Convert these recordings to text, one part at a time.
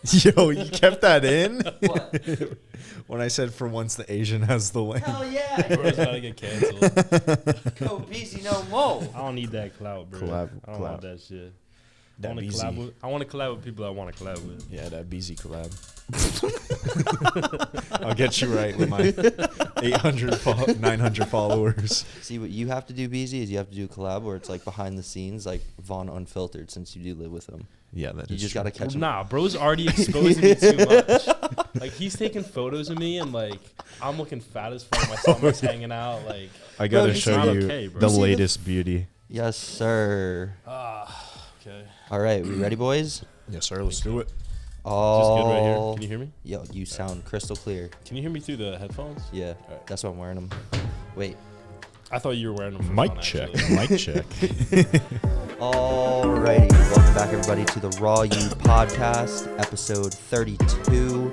Yo, you kept that in? What? When I said for once the Asian has the lane. Hell yeah. Bro's about to get canceled. Go busy no more. I don't need that clout, bro. I don't want that shit. I want to collab with people I want to collab with. Yeah, that BZ collab. I'll get you right with my 900 followers. See, what you have to do, BZ, is you have to do a collab where it's like behind the scenes, like Vaughn Unfiltered, since you do live with him. Yeah, that You is just true. got to catch him. Nah, bro's already exposing me too much. Like, he's taking photos of me, and, like, I'm looking fat as fuck. My stomach's hanging out. Like, I got to Bro, show not you okay, bro. the You see latest beauty. Yes, sir. okay. All right, we ready, boys? Yes, sir. Let's do it. Just good right here. Can you hear me? Yo, you sound crystal clear. Can you hear me through the headphones? Yeah, Alright. that's why I'm wearing them. Wait. I thought you were wearing them for Mic fun, check. actually. Mic check. Alrighty, welcome back, everybody, to the Raw You Podcast, episode 32.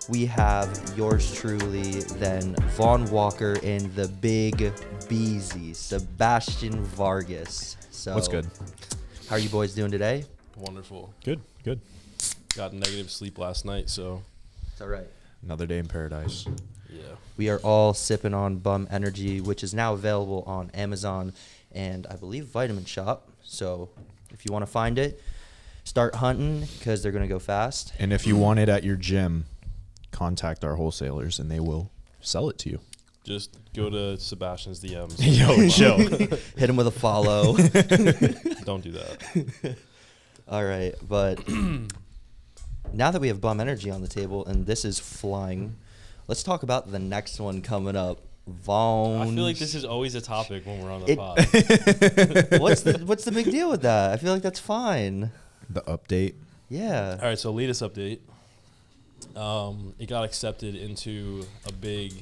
We have yours truly, then Vaughn Walker and the Big Beezy, Sebastian Vargas. So, What's good? How are you boys doing today? Wonderful. Good. Good. Got negative sleep last night, so It's all right. Another day in paradise. yeah. We are all sipping on Bum Energy, which is now available on Amazon and I believe Vitamin Shop. So if you want to find it, start hunting because they're going to go fast. And if you want it at your gym, contact our wholesalers and they will sell it to you. Just go to Sebastian's DMs. Yo, chill. Hit him with a follow. Don't do that. All right, but now that we have Bum Energy on the table and this is flying, let's talk about the next one coming up. Vaughn. I feel like this is always a topic when we're on the pod. What's the big deal with that? I feel like that's fine. The update. Yeah. All right, so latest update. It got accepted into a big,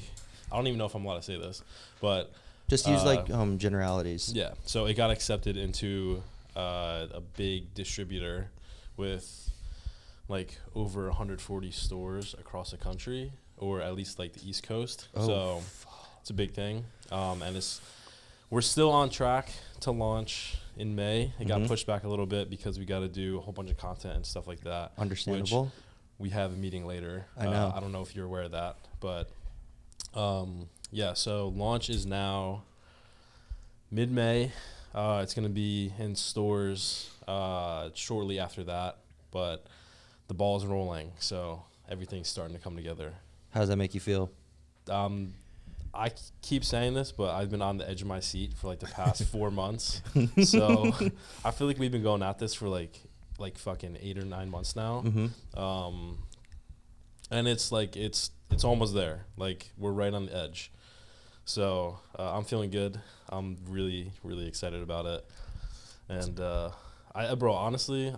I don't even know if I'm allowed to say this, but Just use like generalities. yeah. So it got accepted into a big distributor with like over 140 stores across the country, or at least like the East Coast. Oh, So it's a big thing, and we're still on track to launch in May. It got pushed back a little bit because we got to do a whole bunch of content and stuff like that. Understandable. Which we have a meeting later. I know. I don't know if you're aware of that, but yeah. So launch is now mid-May. It's going to be in stores shortly after that, but the ball's rolling, so everything's starting to come together. How does that make you feel? I keep saying this, but I've been on the edge of my seat for like the past 4 months. So I feel like we've been going at this for like fucking 8 or 9 months now. And it's like it's almost there. Like we're right on the edge. So I'm feeling good. I'm really, really excited about it. And bro, honestly,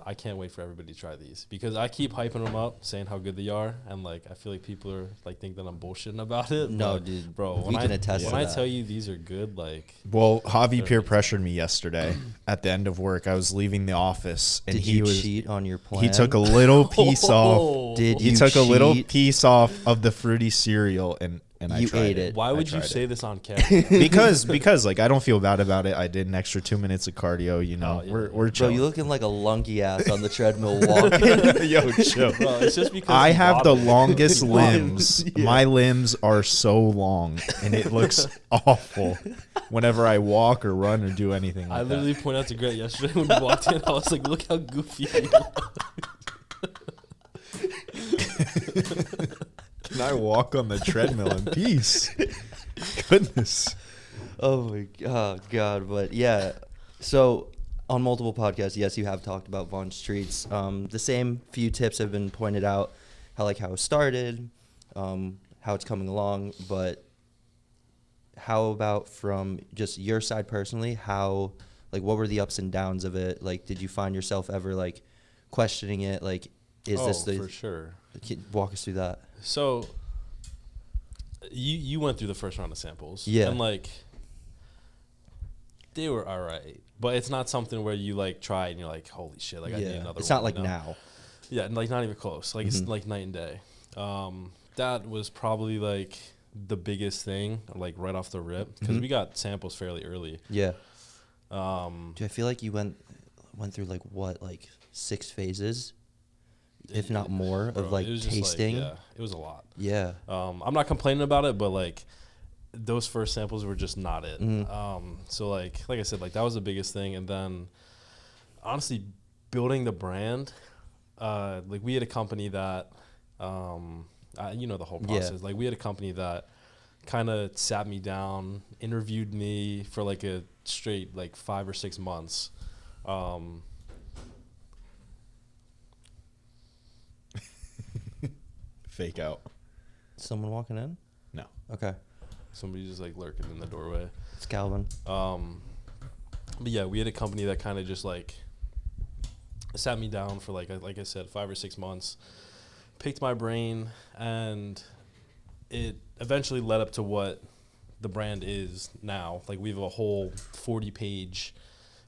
I can't wait for everybody to try these because I keep hyping them up, saying how good they are, and like I feel like people are like think that I'm bullshitting about it. No, but, dude, bro, we can attest to when I that. tell you these are good, like Well, Javi peer pressured me yesterday at the end of work. I was leaving the office and Did he you was cheat on your plan? he took a little piece off. Did He you took a little cheat? piece off of the fruity cereal and I You tried ate it. why I would you tried say it. this on camera? because like I don't feel bad about it. I did an extra 2 minutes of cardio. You know, Oh, yeah. we're Bro, chill. you looking like a lunky ass on the treadmill walking. Yo, chill. Bro, it's just because I you have the bought it. longest limbs. Yeah. My limbs are so long, and it looks awful whenever I walk or run or do anything like I literally pointed out to Greg yesterday when we walked in. I was like, "Look how goofy you are." Can I walk on the treadmill in peace? Goodness. Oh my god, but yeah. So on multiple podcasts, yes, you have talked about Vaughn's treats. The same few tips have been pointed out, how it started, how it's coming along, but how about from just your side personally, how what were the ups and downs of it? Like, did you find yourself ever questioning it? Like, is this the for sure? Walk us through that. So you went through the first round of samples. Yeah. And they were all right. But it's not something where you try and you're like, holy shit, I need another one. It's not you know? now. Yeah, not even close. It's like night and day. That was probably the biggest thing, right off the rip, because we got samples fairly early. Yeah. Dude, I feel like you went through 6 phases? if not more, bro, of like it was just tasting. yeah, it was a lot. Yeah. I'm not complaining about it, but like those first samples were just not it. So like I said, like that was the biggest thing. And then honestly, building the brand, like we had a company that, you know, the whole process. Like we had a company that kind of sat me down, interviewed me for like a straight like 5 or 6 months. Fake out. Someone walking in? No. Okay. Somebody just like lurking in the doorway. It's Calvin. But yeah, we had a company that kind of just like sat me down for like I said, 5 or 6 months, picked my brain, and it eventually led up to what the brand is now. Like we have a whole 40-page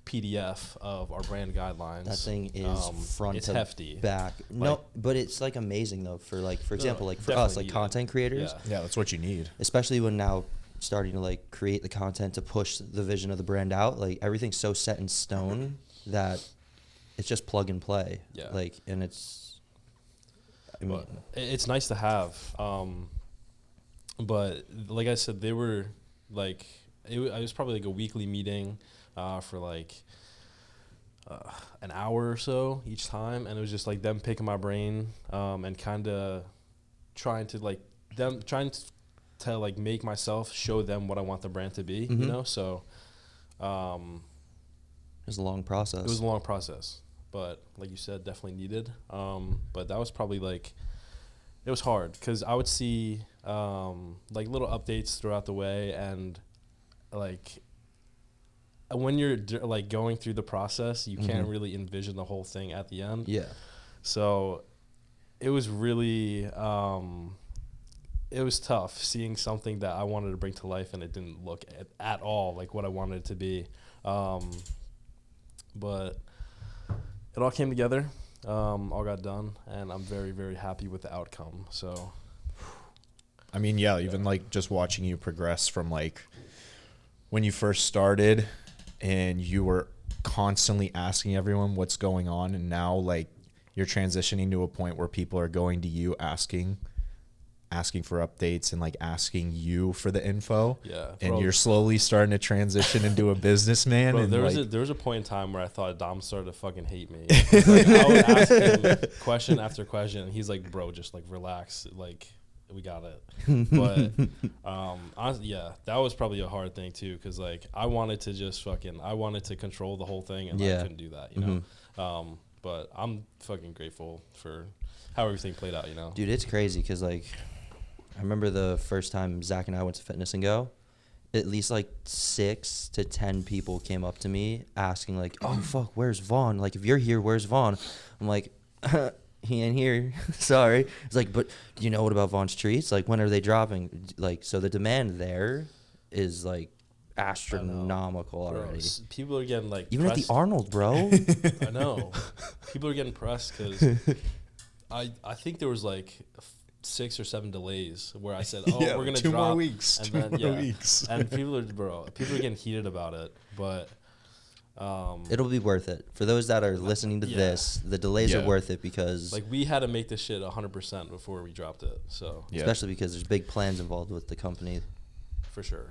PDF of our brand guidelines. That thing is front it's to hefty. back. No, but it's like amazing though for like, for example, like for us, like definitely content creators, Yeah, that's what you need. especially when now starting to like create the content to push the vision of the brand out. Like everything's so set in stone that it's just plug and play. Yeah. Like, and it's, I mean, But it's nice to have. But like I said, they were like, it was probably like a weekly meeting for like an hour or so each time. And it was just like them picking my brain and kind of trying to like make myself show them what I want the brand to be, you know? So it was a long process. it was a long process, but like you said, definitely needed. But that was probably like, it was hard because I would see like little updates throughout the way, and like when you're like going through the process, you can't really envision the whole thing at the end. Yeah. So it was really it was tough seeing something that I wanted to bring to life and it didn't look at all like what I wanted it to be. But it all came together, all got done, and I'm very, very happy with the outcome. So, I mean, yeah, even like just watching you progress from like when you first started and you were constantly asking everyone what's going on, and now like you're transitioning to a point where people are going to you asking for updates and like asking you for the info. yeah. And Bro, you're slowly starting to transition into a businessman. Bro, and there like, was a point in time where I thought Dom started to fucking hate me. Like, I would ask him question after question, and he's like, "Bro, just like relax, like we got it." But honestly, yeah, that was probably a hard thing too, because like I wanted to control the whole thing, and I couldn't do that, you know. But I'm fucking grateful for how everything played out, you know. Dude, it's crazy because like I remember the first time Zach and I went to Fitness and Go, at least like 6 to 10 people came up to me asking like, "Oh fuck, where's Vaughn? Like if you're here, where's Vaughn?" I'm like, "He ain't here." Sorry. It's like, "But do you know what about Vaughn's treats? Like when are they dropping?" Like, so the demand there is like astronomical already. People are getting like Even pressed. at the Arnold, bro. I know. People are getting pressed because I think there was like 6 or 7 delays where I said, "Oh, yeah, we're gonna 2 drop more weeks, and 2 then, more weeks." And people are getting heated about it, but It'll be worth it for those that are listening to this. The delays are worth it because, like, we had to make this shit 100% before we dropped it. So especially because there's big plans involved with the company. for sure.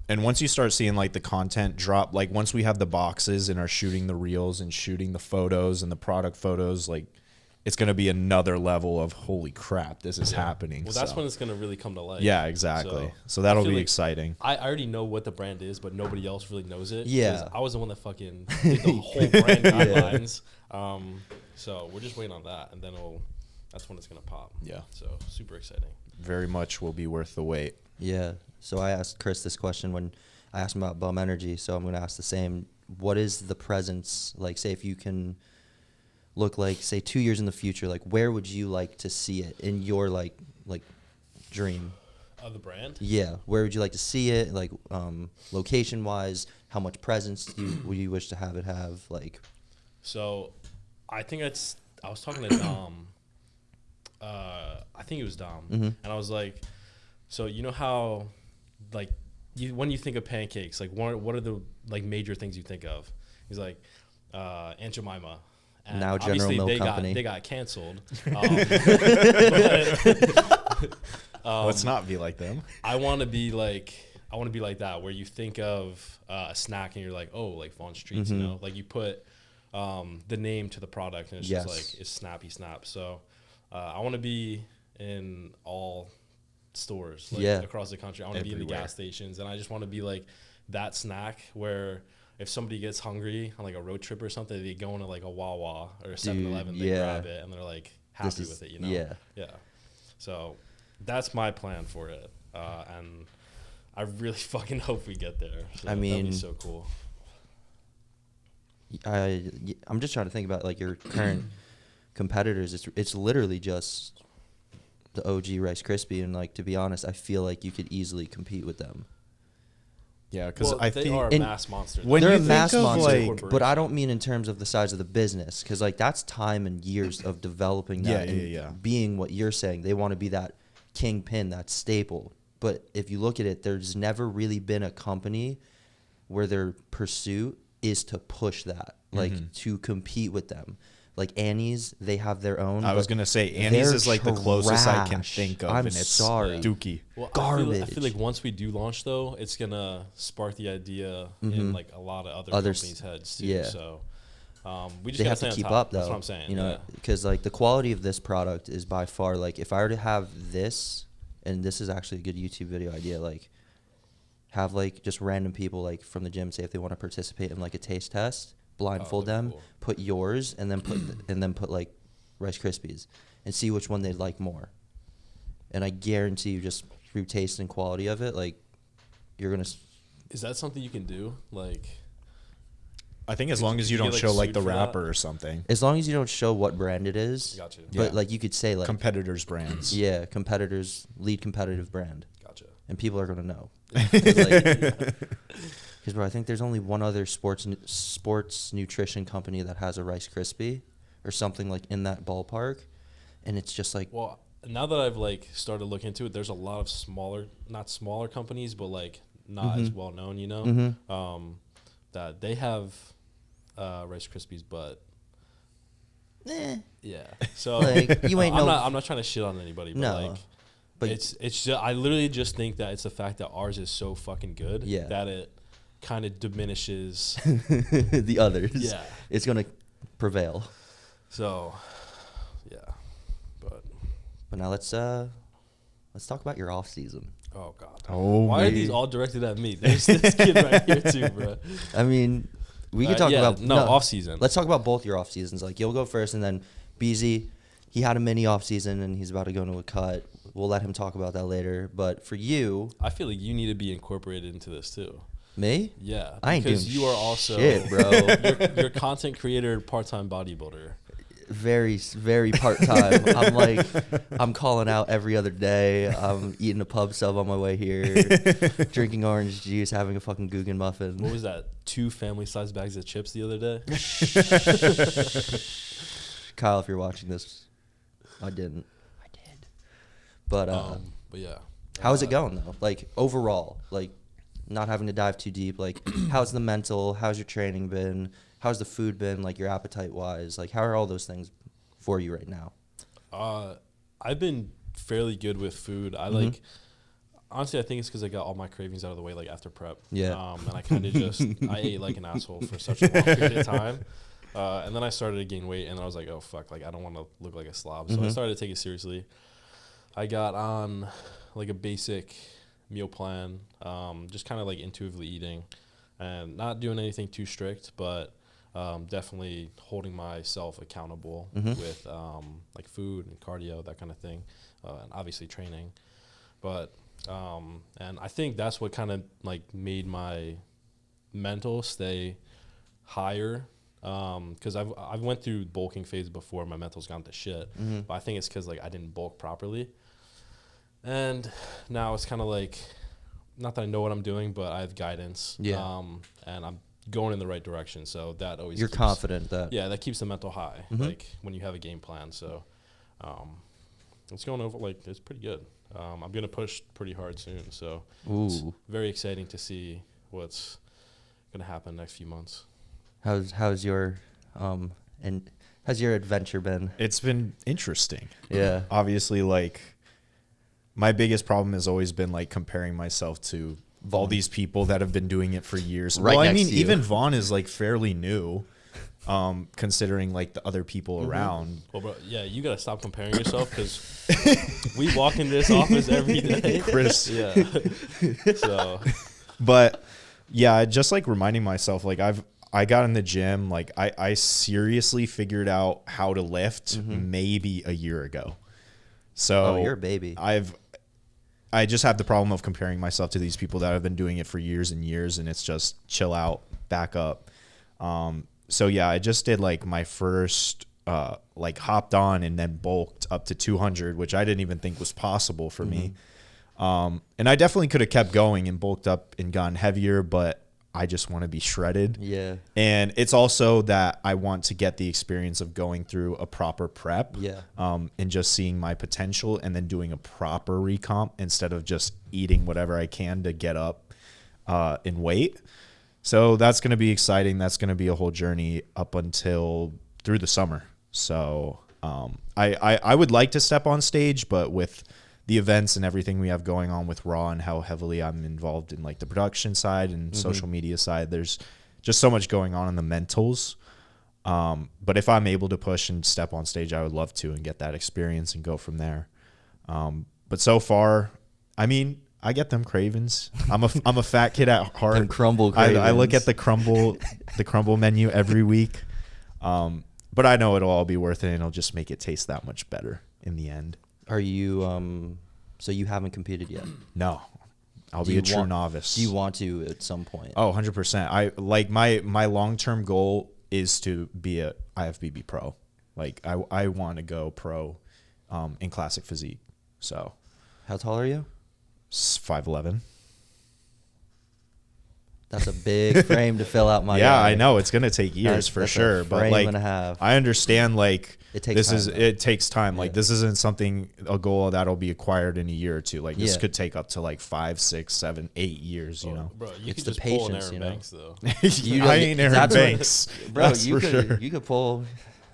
And once you start seeing like the content drop, like once we have the boxes and are shooting the reels and shooting the photos and the product photos, like it's going to be another level of holy crap, this is happening. Well, that's when it's gonna really come to life. Yeah, exactly. So I that'll feel be like exciting. I already know what the brand is, but nobody else really knows it. Yeah. 'Cause I was the one that fucking did the whole brand guidelines. So we're just waiting on that, and then that's when it's gonna pop. Yeah. So super exciting. Very much will be worth the wait. Yeah. So I asked Chris this question when I asked him about Bum Energy. So I'm going to ask the same. What is the presence, like, say, if you can look like, say, 2 years in the future, like, where would you like to see it in your, like dream? Of the brand? Yeah. Where would you like to see it? Like, location-wise, how much presence would you wish to have it have? Like, So I think I was talking to Dom. I think it was Dom. And I was like, so you know how, like, when you think of pancakes, like what are the like major things you think of? He's like, Aunt Jemima, And Now General obviously Milk Company. They got canceled. Let's not be like them. I want to be like that, where you think of a snack and you're like, oh, like Vaughn Streets, you know, like you put the name to the product and it's just like it's Snappy Snap. So I want to be in all stores across the country. I want to be in the gas stations, and I just want to be like that snack where if somebody gets hungry on like a road trip or something, they go into like a Wawa or a 7-Eleven, they grab it, and they're like happy with it, you know? Yeah. So that's my plan for it, and I really fucking hope we get there. So I mean, that'd be so cool. I'm just trying to think about like your current competitors. It's literally just the OG Rice Krispie, and like to be honest, I feel like you could easily compete with them. Yeah, because I they think are a mass monster. when They're you a mass think of, monster, like, but I don't mean in terms of the size of the business, because like that's time and years of developing that and being what you're saying. They want to be that kingpin, that staple. But if you look at it, there's never really been a company where their pursuit is to push that, like to compete with them. Like Annie's, they have their own. I was gonna say Annie's is like the closest I can think of, I'm and it's sorry. dookie. Well, Garbage. I feel like once we do launch, though, it's gonna spark the idea in like a lot of other companies' heads too. Yeah. So we just They gotta have stay to on keep top. up, though. That's what I'm saying. You know, because like the quality of this product is by far like if I were to have this, and this is actually a good YouTube video idea, like have like just random people like from the gym say if they want to participate in like a taste test, blindfold them, cool. put yours, and then put like Rice Krispies, and see which one they'd like more. And I guarantee you, just through taste and quality of it, like you're gonna. Is that something you can do? Like, I think as long as you don't get, like, show like sued the for that? wrapper or something. As long as you don't show what brand it is. Gotcha. But Yeah. like you could say like Competitors' brands. yeah, competitors lead competitive brand, Gotcha. and people are gonna know. Because bro, I think there's only one other sports nutrition company that has a Rice Krispie, or something like in that ballpark, and it's just like Well, now that I've like started looking into it, there's a lot of not smaller companies, but like not as well known, you know, that they have Rice Krispies, but yeah. So Like, you ain't I'm not trying to shit on anybody, but No, like, but it's just, I literally just think that it's the fact that ours is so fucking good that it kind of diminishes the others. Yeah. It's gonna prevail. So, yeah, But now let's talk about your off season. oh god, Oh, why are these all directed at me? There's this kid right here too, bro. I mean, we can talk about off season. Let's talk about both your off seasons. Like you'll go first, and then BZ, he had a mini off season, and he's about to go into a cut. We'll let him talk about that later. But for you, I feel like you need to be incorporated into this too. me, Yeah, I ain't because doing you are also shit, bro. you're content creator, part-time bodybuilder. very, very part time. I'm calling out every other day. I'm eating a pub sub on my way here, drinking orange juice, having a fucking Guggen muffin. What was that? 2 family-sized bags of chips the other day. Kyle, if you're watching this, I did. But yeah, how's it going though? Like overall, like not having to dive too deep. Like how's the mental? How's your training been? How's the food been? Like your appetite wise? Like how are all those things for you right now? I've been fairly good with food. I like. Honestly, I think it's because I got all my cravings out of the way, like after prep. Yeah. And I kind of I ate like an asshole for such a long period of time. And then I started to gain weight, and I was like, oh, fuck, like I don't want to look like a slob. So I started to take it seriously. I got on like a basic meal plan, just kind of like intuitively eating and not doing anything too strict, but definitely holding myself accountable with like food and cardio, that kind of thing, and obviously training. But and I think that's what kind of like made my mental stay higher, because I've went through bulking phase before. My mental's gone to shit, but I think it's because like I didn't bulk properly, and now it's kind of like, not that I know what I'm doing, but I have guidance, and I'm going in the right direction. So that always You're confident that that keeps the mental high, like when you have a game plan. So it's going over, like it's pretty good. I'm gonna push pretty hard soon, so it's very exciting to see what's gonna happen next few months. how's your and How's your adventure been? It's been interesting. Yeah. Obviously, like, my biggest problem has always been like comparing myself to all these people that have been doing it for years. Right well, I next mean, to you. even Vaughn is like fairly new, considering like the other people around. Well, bro, yeah, you gotta stop comparing yourself because we walk into this office every day. Chris. Yeah. So, But yeah, just like reminding myself, like I got in the gym, like I seriously figured out how to lift maybe a year ago. So Oh, you're a baby. I just have the problem of comparing myself to these people that have been doing it for years and years, and it's just chill out, back up. So yeah, I just did like my first like hopped on and then bulked up to 200, which I didn't even think was possible for me. And I definitely could have kept going and bulked up and gotten heavier, but I just want to be shredded. Yeah. And it's also that I want to get the experience of going through a proper prep. Yeah. And just seeing my potential and then doing a proper recomp instead of just eating whatever I can to get up in weight. So that's going to be exciting. That's going to be a whole journey up until through the summer. So I would like to step on stage, but with the events and everything we have going on with Raw and how heavily I'm involved in like the production side and social media side, there's just so much going on in the mentals. But if I'm able to push and step on stage, I would love to and get that experience and go from there. But so far, I mean, I get them cravings. I'm a fat kid at heart. Them crumble I look cravings. at the crumble menu every week. But I know it'll all be worth it and it'll just make it taste that much better in the end. Are you so you haven't competed yet? No, I'll Do be you a true want- novice. Do you want to at some point? Oh, 100%. I like my long-term goal is to be a IFBB pro. Like I want to go pro in classic physique. So How tall are you? 5'11". That's a big frame to fill out my Yeah, guy. I know it's going to take years That's- for that's a sure, but frame like and a half. I understand like It takes time, though. it takes time. Like Yeah. this isn't a goal that'll be acquired in a year or two. Like this Yeah. could take up to like 5, 6, 7, 8 years, you know. bro, you It's could the just pull an patience, Aaron you know? Banks though. You I don't- ain't Aaron that's what- Banks. Bro, That's you for could sure. you could pull.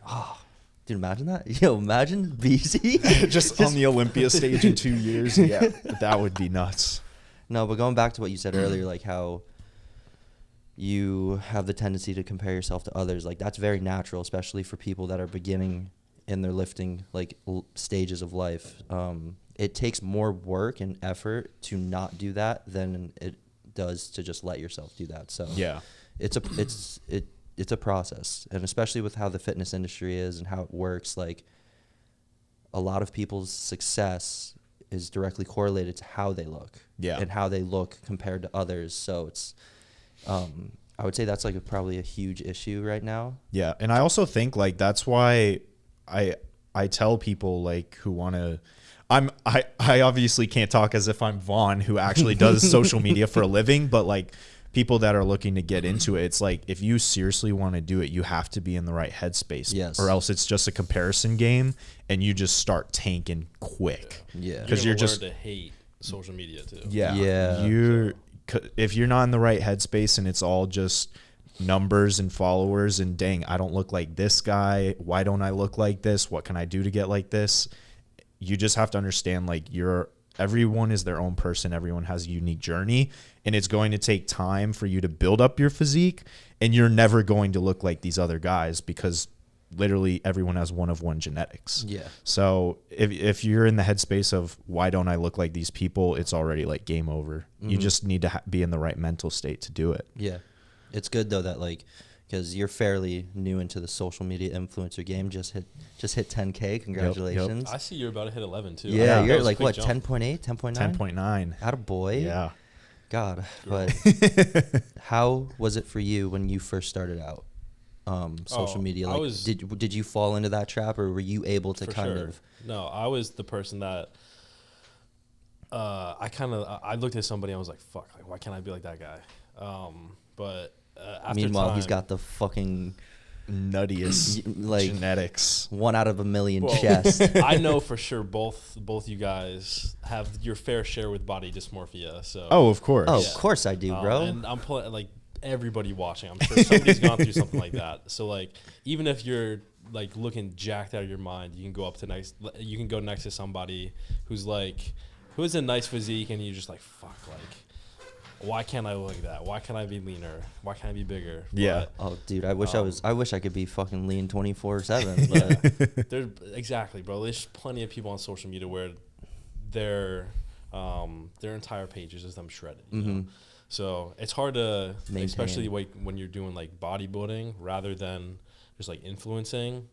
Oh, dude, imagine that. Yo, imagine BC just on the Olympia stage in 2 years. Yeah, that would be nuts. No, but going back to what you said earlier, like how you have the tendency to compare yourself to others, like that's very natural, especially for people that are beginning in their lifting like stages of life. It takes more work and effort to not do that than it does to just let yourself do that. So Yeah. it's a process, and especially with how the fitness industry is and how it works, like a lot of people's success is directly correlated to how they look. Yeah. And how they look compared to others. So it's I would say that's like probably a huge issue right now. Yeah, and I also think like that's why I tell people like who want to I obviously can't talk as if I'm Vaughn who actually does social media for a living, but like people that are looking to get into it, it's like if you seriously want to do it, you have to be in the right headspace. Yes. Or else it's just a comparison game and you just start tanking quick. Yeah. 'Cause you're just- to hate social media too. Yeah. Yeah. If you're not in the right headspace and it's all just numbers and followers and dang, I don't look like this guy. Why don't I look like this? What can I do to get like this? You just have to understand like everyone is their own person. Everyone has a unique journey and it's going to take time for you to build up your physique and you're never going to look like these other guys because literally everyone has one of one genetics. Yeah. So if you're in the headspace of why don't I look like these people, it's already like game over. You just need to be in the right mental state to do it. Yeah. It's good though that like, because you're fairly new into the social media influencer game. Just hit 10K. Congratulations. I see you're about to hit 11 too. Yeah, I think that you're was a like quick what, jump. 10.8, 10.9? 10.9. Attaboy. Yeah. God, but how was it for you when you first started out? Social Oh, media. I Like, was- did you fall into that trap, or were you able to For kind sure. of? No, I was the person that I looked at somebody and I was like, fuck, like, why can't I be like that guy? But after Meanwhile, he's time- got the fucking Nuttiest like genetics. 1 out of a million Well, chest. I know for sure both you guys have your fair share with body dysmorphia. So Oh, of course. Oh, Yeah. of course I do, bro. And I'm pulling like everybody watching. I'm sure somebody's gone through something like that. So like even if you're like looking jacked out of your mind, you can go next to somebody who has a nice physique, and you're just like, fuck, like, why can't I look like that? Why can't I be leaner? Why can't I be bigger? Yeah. Oh, dude, I wish I could be fucking lean 24/7. But There's exactly, bro. There's plenty of people on social media where their entire page is just them shredded. You know? So it's hard to, maintain. especially like when you're doing like bodybuilding rather than just like influencing.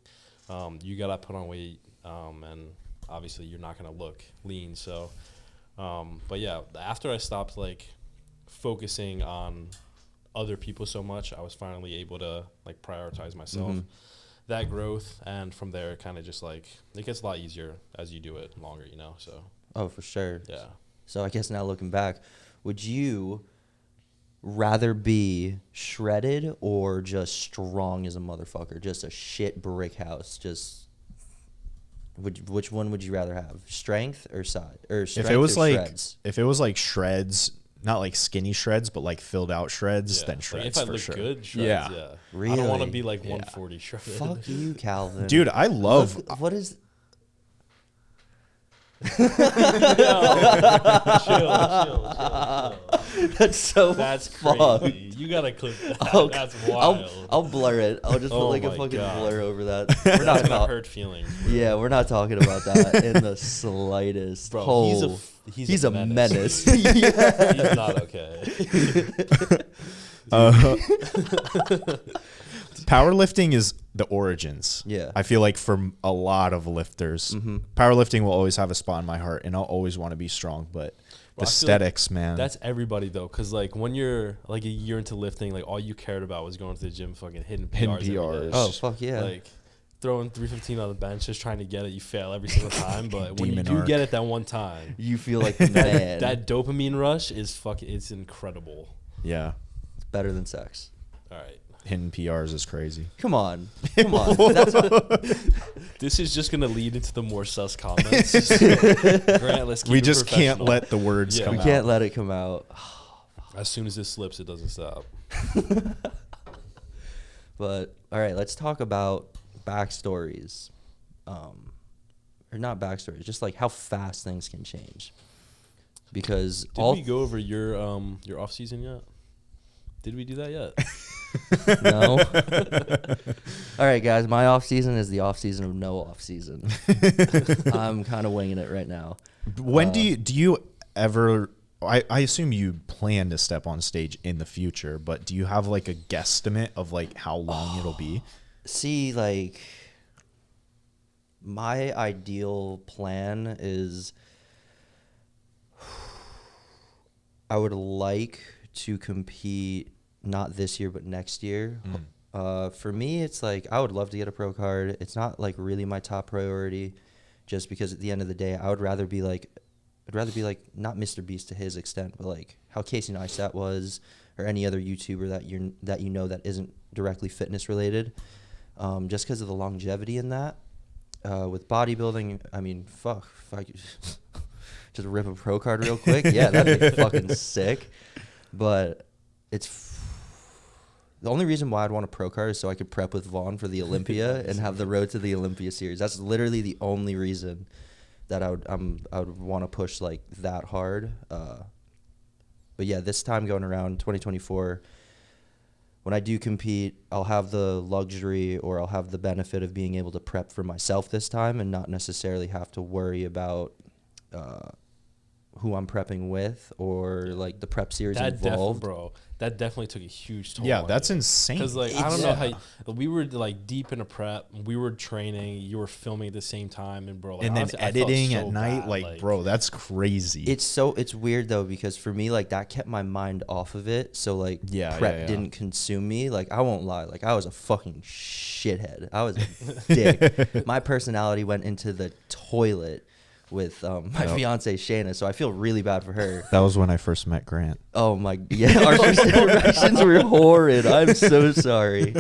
You gotta put on weight, and obviously you're not gonna look lean. So, but yeah, after I stopped like focusing on other people so much, I was finally able to like prioritize myself, that growth, and from there it kind of just like it gets a lot easier as you do it longer, you know. So. Oh, for sure. Yeah. So I guess now looking back, would you rather be shredded or just strong as a motherfucker, just a shit brick house? Just which one would you rather have, strength or size, or strength If it was or like shreds? if it was like shreds, not like skinny shreds, but like filled out shreds, then Like shreds if I for look sure. good, shreds, Yeah. yeah. Really? I don't want to be like 140 shredded. Fuck you, Calvin. Dude, I love. What is? chill. That's so. That's fucked. crazy. You gotta clip that. I'll- That's wild. I'll blur it. I'll just put Oh like a my fucking God. blur over that. We're not gonna talk- hurt feelings. Yeah, we're not talking about that in the slightest. Bro, Oh, he's a menace. menace. Yeah. He's not okay. Powerlifting is the origins. Yeah. I feel like for a lot of lifters, powerlifting will always have a spot in my heart, and I'll always want to be strong. But the I feel like aesthetics, man. That's everybody though, because like when you're like a year into lifting, like all you cared about was going to the gym, fucking hitting PRs. Hitting every day. PRs. Oh, fuck yeah. Like throwing 315 on the bench, just trying to get it. You fail every single time, but when you Demon do arc. get it that one time, You feel like the man. that dopamine rush is it's incredible. Yeah. It's better than sex. All right. Hitting PRs is crazy. Come on. Come on. That's what, This is just gonna lead into the more sus comments. Grant, let's keep We it just can't professional. let the words Yeah. come we out. can't let it come out. As soon as this slips, it doesn't stop. But all right, let's talk about backstories. Or not backstories, just like how fast things can change. Because Did we go over your off season yet? Did we do that yet? No. All right, guys. My off season is the off season of no off season. I'm kind of winging it right now. When do you ever? I assume you plan to step on stage in the future, but do you have like a guesstimate of like how long it'll be? See, like, my ideal plan is I would like to compete not this year but next year. For me, it's like I would love to get a pro card. It's not like really my top priority, just because at the end of the day, I'd rather be like not Mr. Beast to his extent, but like how Casey Neistat was, or any other YouTuber that you know that isn't directly fitness related. Just because of the longevity in that. With bodybuilding, I mean, fuck, if I could just rip a pro card real quick, yeah, that'd be fucking sick. But it's the only reason why I'd want a pro card is so I could prep with Vaughn for the Olympia and have the road to the Olympia series. That's literally the only reason that I would want to push like that hard. But yeah, this time going around 2024. When I do compete, I'll have the luxury or I'll have the benefit of being able to prep for myself this time and not necessarily have to worry about who I'm prepping with or like the prep series involved. That definitely took a huge toll. Yeah, on that's you. insane. Because like I don't know how we were like deep in a prep, we were training, you were filming at the same time, and bro, like, and then honestly, I felt editing so at night, bad, like bro, that's crazy. It's weird though because for me like that kept my mind off of it, so like prep didn't consume me. Like I won't lie, like I was a fucking shithead. I was a dick. My personality went into the toilet with my fiance Shayna, so I feel really bad for her. That was when I first met Grant. Oh my, yeah, our first interactions were horrid. I'm so sorry.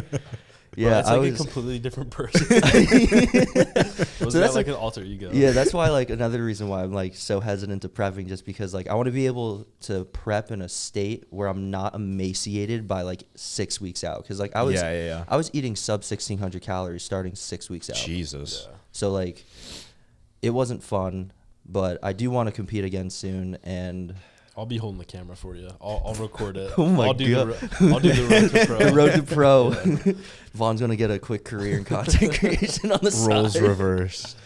Yeah, it's I like was a completely different person. Was So that that's like an alter ego? Yeah, that's why like another reason why I'm like so hesitant to prepping, just because like I want to be able to prep in a state where I'm not emaciated by like 6 weeks out, because like I was I was eating sub 1,600 calories starting 6 weeks out. Jesus. Yeah. So like it wasn't fun, but I do want to compete again soon, and I'll be holding the camera for you. I'll record it. Oh my I'll do God. I'll do the road to pro. the road to pro. Yeah. Vaughn's gonna get a quick career in content creation on the Roles side. reversed.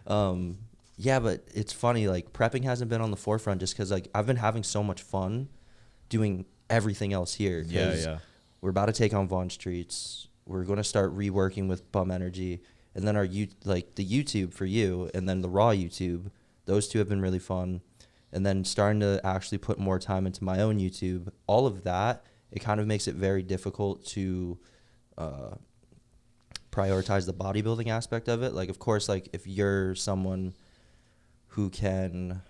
Yeah, but it's funny, like prepping hasn't been on the forefront just because like I've been having so much fun doing everything else here. 'Cause Yeah. we're about to take on Vaughn Streets. We're gonna start reworking with Bum Energy, and then like the YouTube for you, and then the Raw YouTube. Those two have been really fun, and then starting to actually put more time into my own YouTube. All of that, it kind of makes it very difficult to prioritize the bodybuilding aspect of it. Like, of course, like if you're someone who can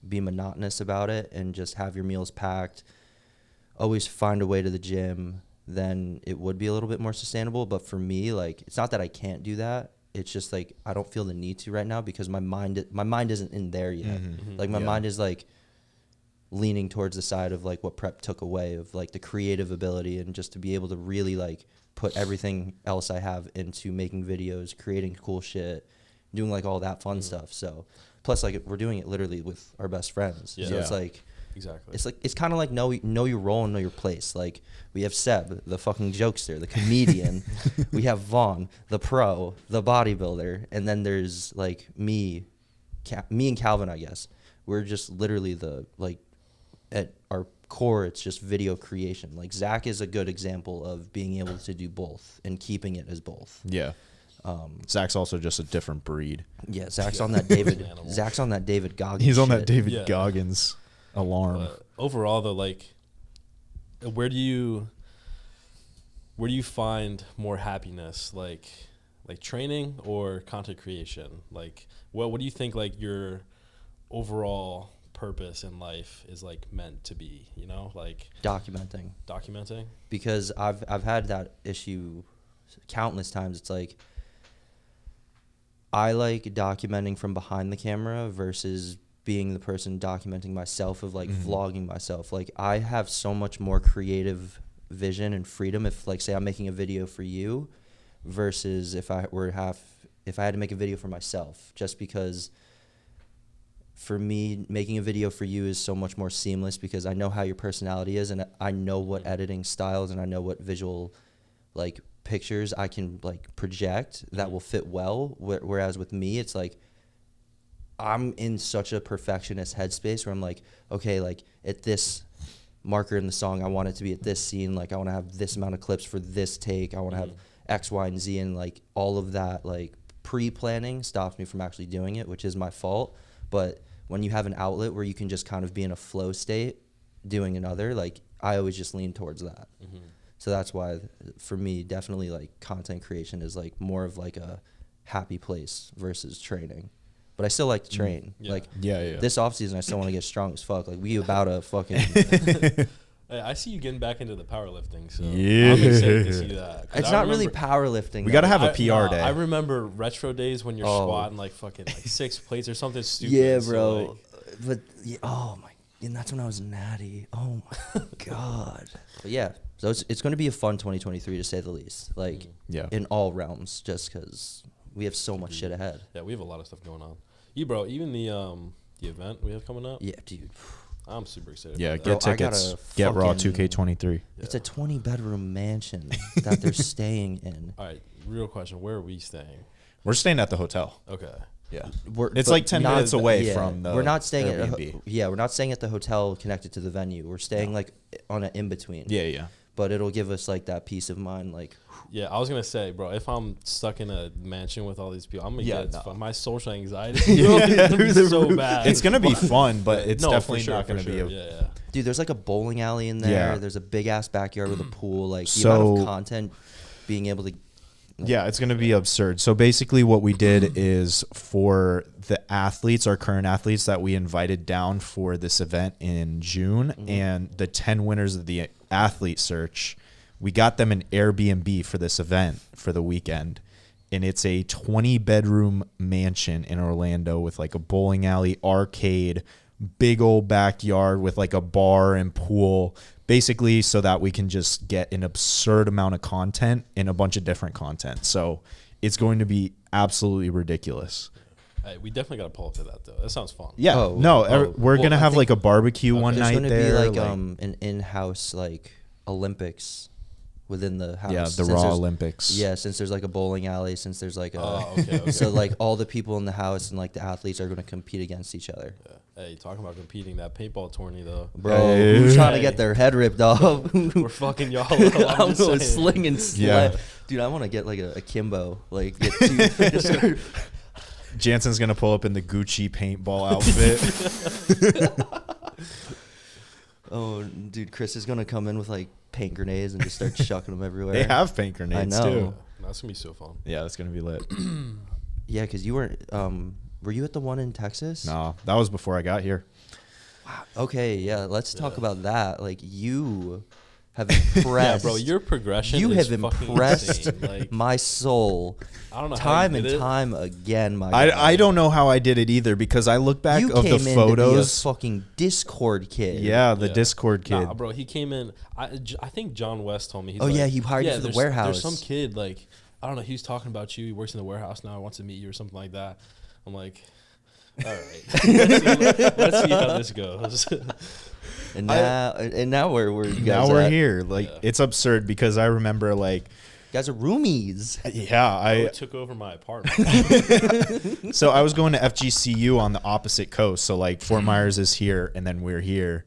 be monotonous about it and just have your meals packed, always find a way to the gym, then it would be a little bit more sustainable. But for me, like, it's not that I can't do that. It's just like I don't feel the need to right now because my mind isn't in there yet. Like my mind is like leaning towards the side of like what prep took away, of like the creative ability, and just to be able to really like put everything else I have into making videos, creating cool shit, doing like all that fun stuff. So plus like we're doing it literally with our best friends. Yeah. So it's like Exactly. it's kind of like know your role and know your place. Like we have Seb, the fucking jokester, the comedian. We have Vaughn, the pro, the bodybuilder, and then there's like me and Calvin, I guess. We're just literally the like at our core, it's just video creation. Like Zach is a good example of being able to do both and keeping it as both. Yeah. Zach's also just a different breed. Yeah, Zach's on that David. Animal. Zach's on that David Goggins. He's on that shit. David Yeah. Goggins alarm. But overall, though, like, where do you find more happiness, like training or content creation? Like, what do you think like your overall purpose in life is like meant to be? You know, like documenting. Because I've had that issue countless times. It's like I like documenting from behind the camera versus being the person documenting myself, of like vlogging myself. Like I have so much more creative vision and freedom if like say I'm making a video for you versus if I had to make a video for myself, just because for me making a video for you is so much more seamless because I know how your personality is and I know what editing styles and I know what visual like pictures I can like project that will fit well, whereas with me it's like I'm in such a perfectionist headspace where I'm like, okay, like at this marker in the song I want it to be at this scene, like I want to have this amount of clips for this take, I want to have X, Y, and Z, and like all of that like pre-planning stops me from actually doing it, which is my fault. But when you have an outlet where you can just kind of be in a flow state doing another, like I always just lean towards that. So that's why for me, definitely like content creation is like more of like a happy place versus training. But I still like to train. Yeah. Like Yeah. this off season, I still want to get strong as fuck. Like we about to fucking. Hey, I see you getting back into the powerlifting, so Yeah. I'm excited to see that. 'Cause It's I not really remember- powerlifting. We got to though. have a PR day. I remember retro days when you're Oh. squatting like fucking like 6 plates or something stupid. Yeah, so, bro. like, But yeah, oh my, and that's when I was natty. Oh my god. But yeah, so it's going to be a fun 2023 to say the least. Like Yeah. in all realms, just because we have so much shit ahead. yeah, we have a lot of stuff going on. Bro, even the event we have coming up, Yeah, dude. I'm super excited. Yeah, about get Bro, I got tickets. a Get Raw fucking- 2K23. It's a 20-bedroom mansion that they're staying in. All right, real question: where are we staying? We're staying at the hotel. Okay. Yeah. But It's like 10 not- minutes away yeah, from the We're not staying Airbnb. we're not staying at the hotel connected to the venue. We're staying like on an in between. Yeah. But it'll give us like that peace of mind. Like Yeah, I was gonna say, bro, if I'm stuck in a mansion with all these people, I'm gonna Yeah, get no. my social anxiety is gonna be so bad. It's going to be fun, but it's No, definitely for sure, not going for to be sure. a Yeah. dude, there's like a bowling alley in there. Yeah. There's a big ass backyard with a pool. Like the amount So- of content being able to. Yeah, it's going to be absurd. So basically what we did is for the athletes, our current athletes that we invited down for this event in June, and the 10 winners of the athlete search, We got them an Airbnb for this event for the weekend. And it's a 20-bedroom mansion in Orlando with like a bowling alley, arcade, big old backyard with like a bar and pool, basically so that we can just get an absurd amount of content and a bunch of different content. So it's going to be absolutely ridiculous. Hey, we definitely got to pull up to that, though. That sounds fun. Yeah. Oh, no, oh, we're well, going to I have think like a barbecue one There's night going to there. be like an in-house like Olympics within the house. Yeah, the Since Raw there's- Olympics. Yeah, since there's like a bowling alley, since there's like a Okay. so like all the people in the house and like the athletes are going to compete against each other. Yeah. Hey, talking about competing, that paintball tourney, though. Bro, Hey. who's trying to Hey. get their head ripped off? We're fucking y'all up. I'm I'm just going saying. sling and Yeah. slap. Dude, I want to get like a Kimbo. Like, get two, just start- Jansen's going to pull up in the Gucci paintball outfit. oh, dude, Chris is going to come in with like paint grenades and just start chucking them everywhere. They have paint grenades know. too. That's going to be so fun. Yeah, that's going to be lit. Yeah, because you weren't. Were you at the one in Texas? No, that was before I got here. Okay, yeah. Let's talk Yeah. about that. Like, you have impressed. Yeah, bro, your progression You is have fucking impressed insane. Like, my soul I don't know time how you and did it. time again. My guy. I don't know how I did it either because I look back You of came the in photos. to be a fucking Discord kid. Yeah, the Yeah. Discord kid. Nah, bro, he came in. I think John West told me. He's Oh, like, yeah, he hired you for the there's- warehouse. There's some kid, like, I don't know, he was talking about you. He works in the warehouse now. Wants to meet you or something like that. I'm like, all right. let's see how this goes. And now we're you guys Now we're at? here. Like Yeah. it's absurd because I remember like You guys are roomies. yeah, I I took over my apartment. so I was going to FGCU on the opposite coast. So like Fort Myers is here and then we're here.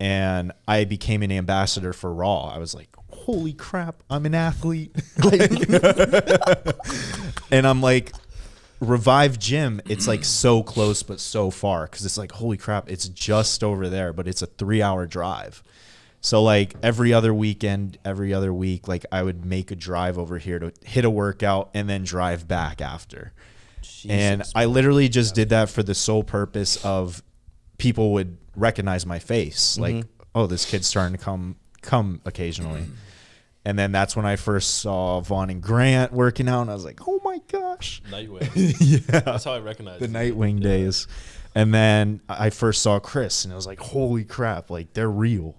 And I became an ambassador for Raw. I was like, holy crap, I'm an athlete. And I'm like, Revive Gym, it's like so close but so far because it's like, holy crap, it's just over there, but it's a 3-hour drive. So like every other weekend, every other week, like I would make a drive over here to hit a workout and then drive back after. And Jesus. I literally just did that for the sole purpose of people would recognize my face. Like, oh, this kid's starting to come occasionally. And then that's when I first saw Vaughn and Grant working out, and I was like, oh my gosh. Nightwing. Yeah. That's how I recognized The you. Nightwing Yeah. days. And then I first saw Chris, and I was like, holy crap, like they're real.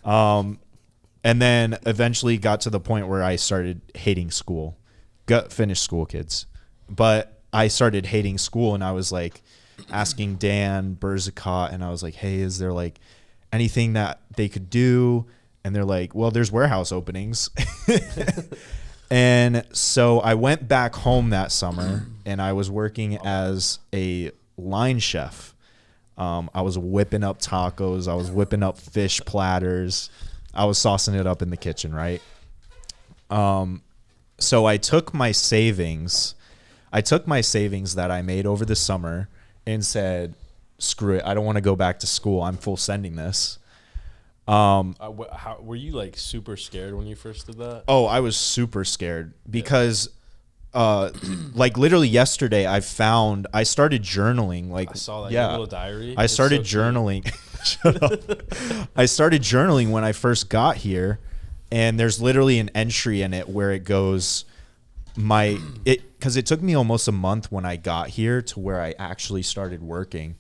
And then eventually got to the point where I started hating school. Finished school, kids. But I started hating school, and I was like asking Dan Berzicott, and I was like, hey, is there like anything that they could do? And they're like, well, there's warehouse openings. And so I went back home that summer, and I was working as a line chef. I was whipping up tacos. I was whipping up fish platters. I was saucing it up in the kitchen, right? So I took my savings. That I made over the summer and said, screw it. I don't want to go back to school. I'm full sending this. How, were you like super scared when you first did that? Oh, I was super scared because like literally yesterday I started journaling. Like I saw that yeah, your little diary. I It's started so cute. journaling. Shut up. I started journaling when I first got here, and there's literally an entry in it where it goes because it took me almost a month when I got here to where I actually started working.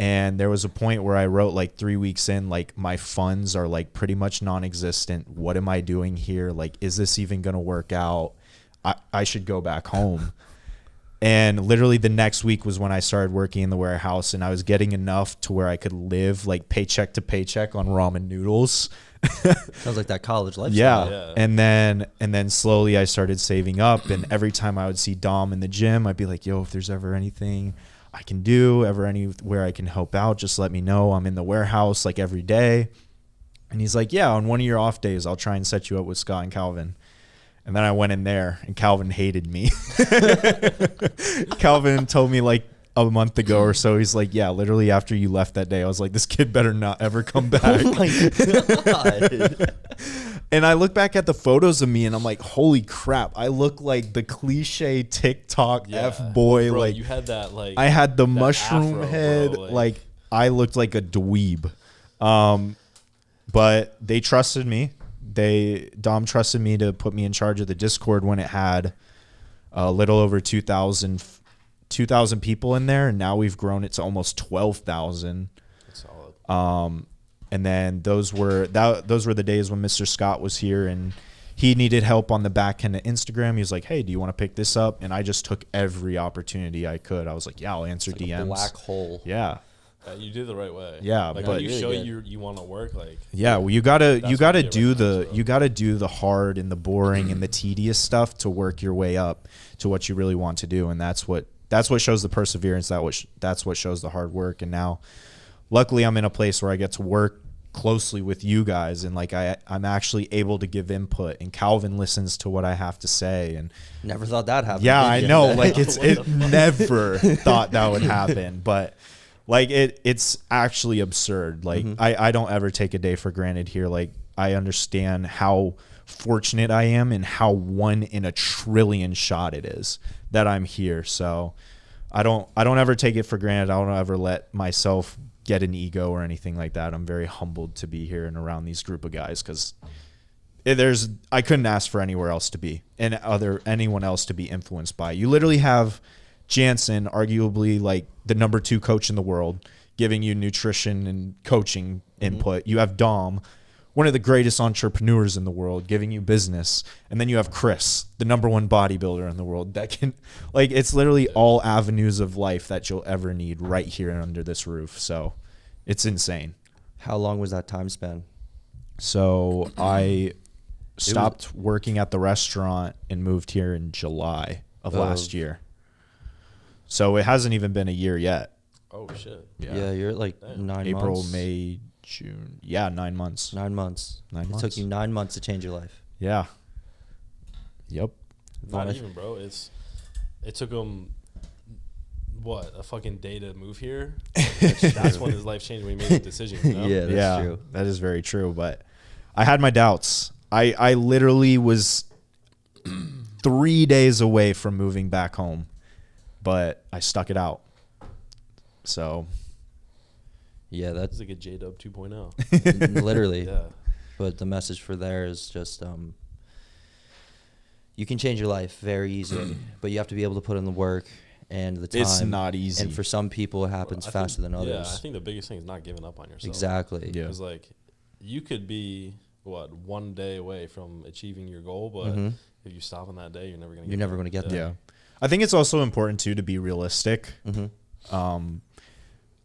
And there was a point where I wrote like 3 weeks in, like my funds are like pretty much non-existent. What am I doing here? Like, is this even going to work out? I should go back home. And literally the next week was when I started working in the warehouse, and I was getting enough to where I could live like paycheck to paycheck on ramen noodles. Sounds like that college lifestyle. Yeah. Yeah. And then slowly I started saving up, and every time I would see Dom in the gym, I'd be like, yo, if there's ever anything I can do, ever anywhere I can help out, just let me know. I'm in the warehouse like every day. And he's like, yeah, on one of your off days, I'll try and set you up with Scott and Calvin. And then I went in there, and Calvin hated me. Calvin told me like a month ago or so, he's like, yeah, literally after you left that day, I was like, this kid better not ever come back. Oh my god. And I look back at the photos of me, and I'm like, holy crap, I look like the cliche TikTok Yeah. F-boy. Bro, Like, you had that like. I had the that mushroom afro, head. bro, like I looked like a dweeb. But they trusted me. Dom trusted me to put me in charge of the Discord when it had a little over 2,000 people in there, and now we've grown it to almost 12,000. That's solid. And then those were the days when Mr. Scott was here and he needed help on the back end of Instagram. He was like, "Hey, do you want to pick this up?" And I just took every opportunity I could. I was like, "Yeah, I'll answer Like DMs." a black hole. Yeah. You did the right way. Yeah, like but when you really show good. you want to work, like Yeah, well, you gotta That's do what you the recognize, though. you gotta do the hard and the boring and the tedious stuff to work your way up to what you really want to do, and that's what shows the perseverance. That's what shows the hard work. And now, luckily, I'm in a place where I get to work closely with you guys, and like I'm actually able to give input, and Calvin listens to what I have to say. And Never thought that happened. yeah, did I ya? know, like it never thought that would happen, but like it's actually absurd. Like I don't ever take a day for granted here. Like I understand how fortunate I am and how 1 in a trillion shot it is that I'm here. So I don't ever take it for granted. I don't ever let myself get an ego or anything like that. I'm very humbled to be here and around these group of guys, because I couldn't ask for anywhere else to be and anyone else to be influenced by. You literally have Jansen, arguably like the number 2 coach in the world, giving you nutrition and coaching input. You have Dom, one of the greatest entrepreneurs in the world, giving you business. And then you have Chris, the number 1 bodybuilder in the world, that can, like, it's literally all avenues of life that you'll ever need right here under this roof. So it's insane. How long was that time span? So I stopped working at the restaurant and moved here in July of last year. So it hasn't even been a year yet. oh shit. Yeah, you're at like Damn. 9 April, months. May, June. Yeah, 9 months. 9 months. 9 It months. took you 9 months to change your life. Yeah. Yep. Not Vaughn, even, bro. It took him a fucking day to move here. That's when his life changed when he made the decision. You know? Yeah. That's true. That is very true. But I had my doubts. I literally was 3 days away from moving back home, but I stuck it out. So Yeah, It's that's like a J-Dub 2.0. literally. Yeah. But the message for there is just you can change your life very easily, but you have to be able to put in the work and the time. it's not easy. And for some people, it happens I faster think- than others. Yeah, I think the biggest thing is not giving up on yourself. Exactly. Yeah. Because like you could be 1 day away from achieving your goal, but Mhm. if you stop on that day, you're never gonna. You're never going to get there. yeah. I think it's also important too to be realistic. Mm-hmm.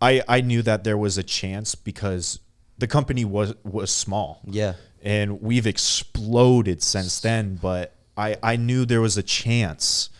I knew that there was a chance because the company was small. Yeah. And we've exploded since then, but I knew there was a chance